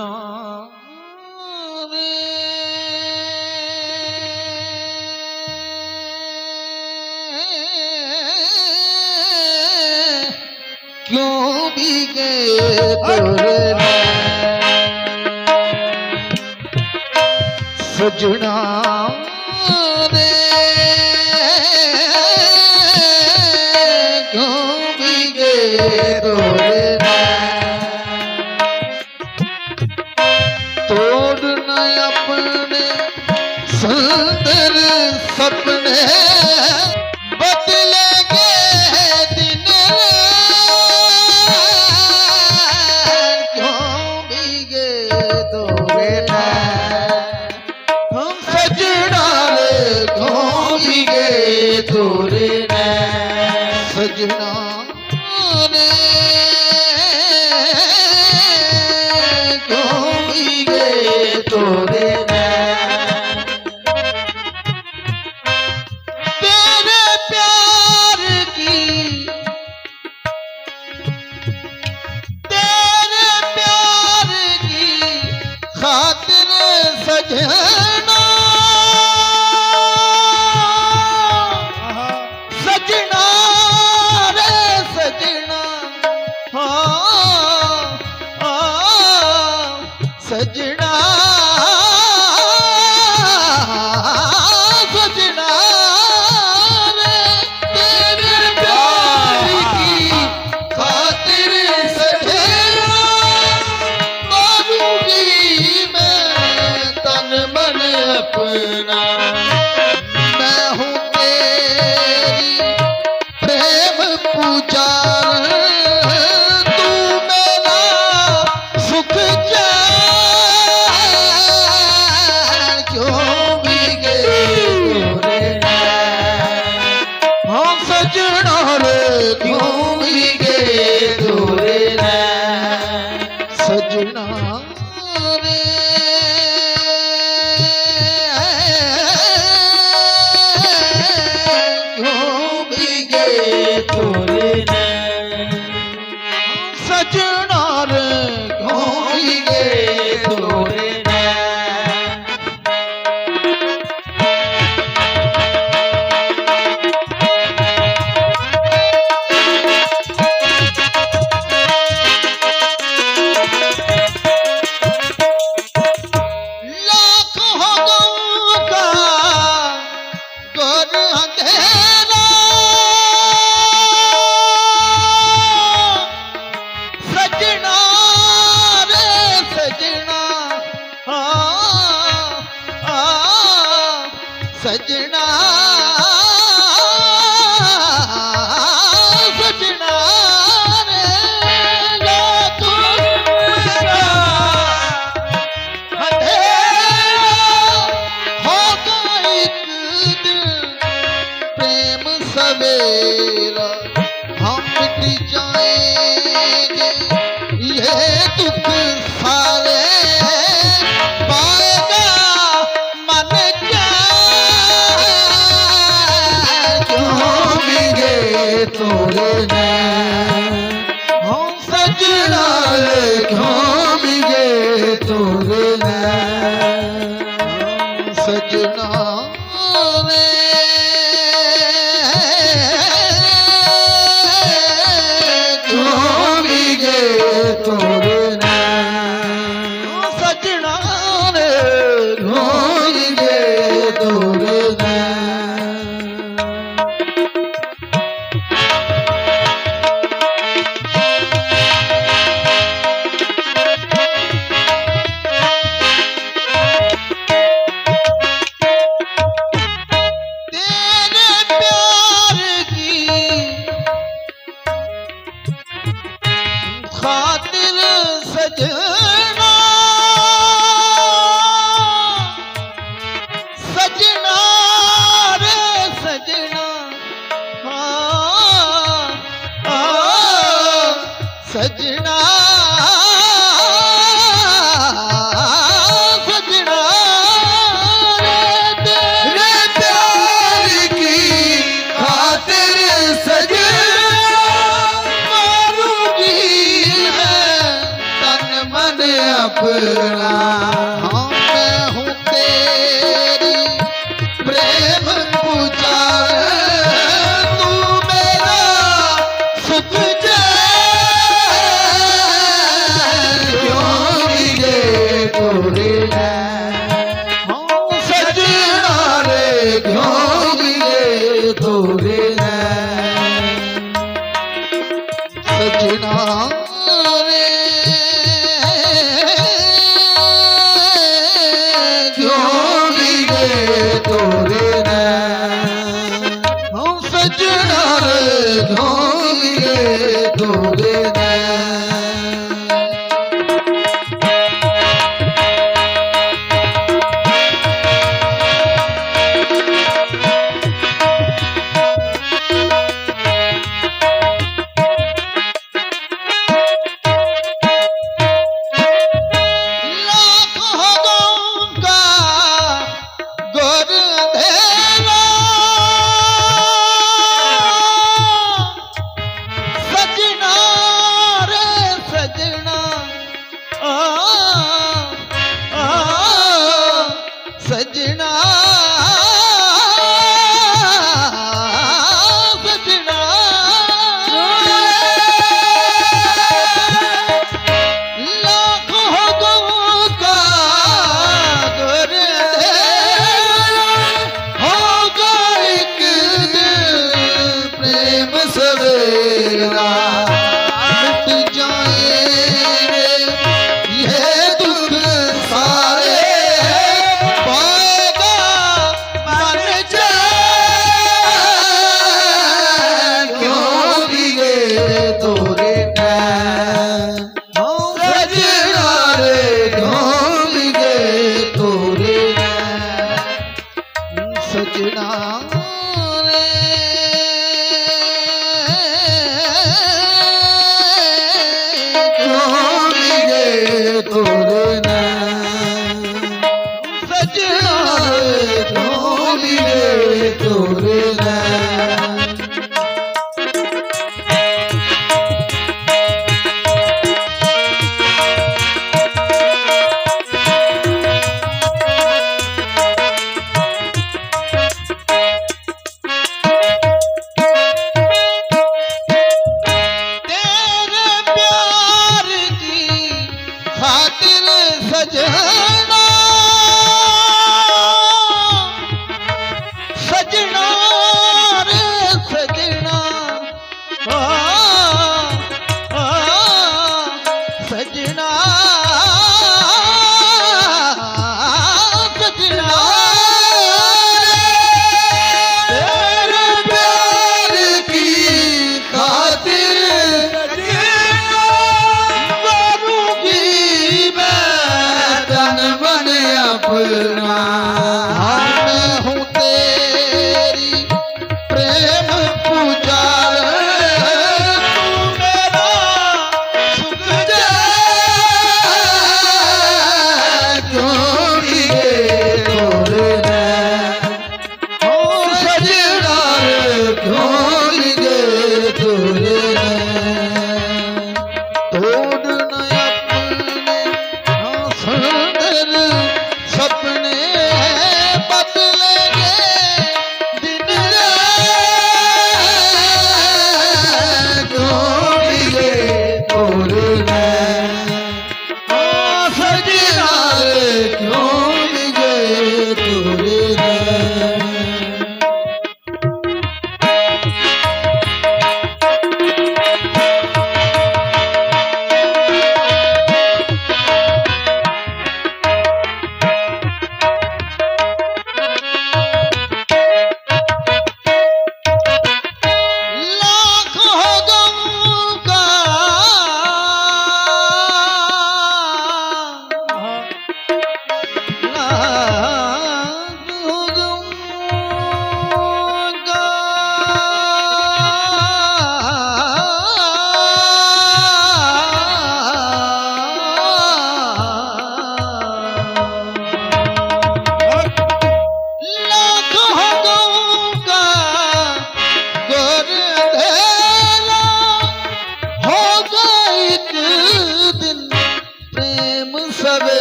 सजना रे क्यों भीगे तोरे सजना रे क्यों भीगे तोरे तोड़ना अपने सुंदर सपने बदलेंगे दिन क्यों भीगे तोरे हम सजना रे क्यों भीगे तोरे सजना रे क्यों भीगे तोरे तेरे प्यार की तेरे प्यार की खातिर सजना सजना रे सजना हाँ सजना सजना रे तेरे प्यार की खातिर सजना मारूंगी मैं तन मन अपना मैं हूँ तेरी प्रेम पुजारी तू मेरा सुख जान क्यों भीगे तोरे हम सजना रे क्यों भीगे तोरे सजना रे क्यों भीगे तोरे सजना रे क्यों भीगे तोरे लाख हो गम का घर अंधेरा सजना रे सजना सजना सजना रे लाख का होगा एक दिन प्रेम सवेरा हम मिट जाएंगे ये दुख सारे पाएगा मन क्या क्यों भीगे तोरे हम सजना रे क्यों भीगे तोरे सजना रे क्यों भीगे तोरे सजना रे क्यों भीगे तोरे सवरना। हाँ मैं हूँ तेरी प्रेम पुजारी, तू मेरा सुख चैन क्यों मिले तोरे नैन। हाँ सजना रे क्यों मिले तोरे नैन। सजना रे क्यों मिले तोरे नैन। हाँ सजना रे क्यों मिले तोरे नैन। सजना सजना लाखों गौं का गुरुदेव होगा एक दिन प्रेम सवेरा। मिट जाएंगे ये दुख सारे, तोरे नैन। सजना रे क्यों मिले तोरे नैन। सजना रे क्यों मिले तोरे नैन। सजना रे क्यों मिले तोरे नैन। सजना सजना रे सजना सजना सजना तेरे प्यार की खातिर करूंगी मैं तन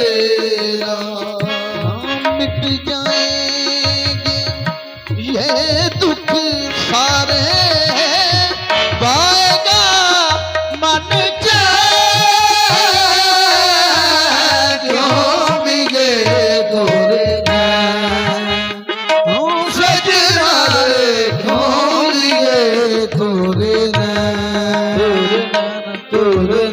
मेरा मिट जाएंगे ये दुख सारे पाएगा मन चैन क्यों बिगे तोरे नैन सजना रे क्यों बिगे तोरे नैन तोरे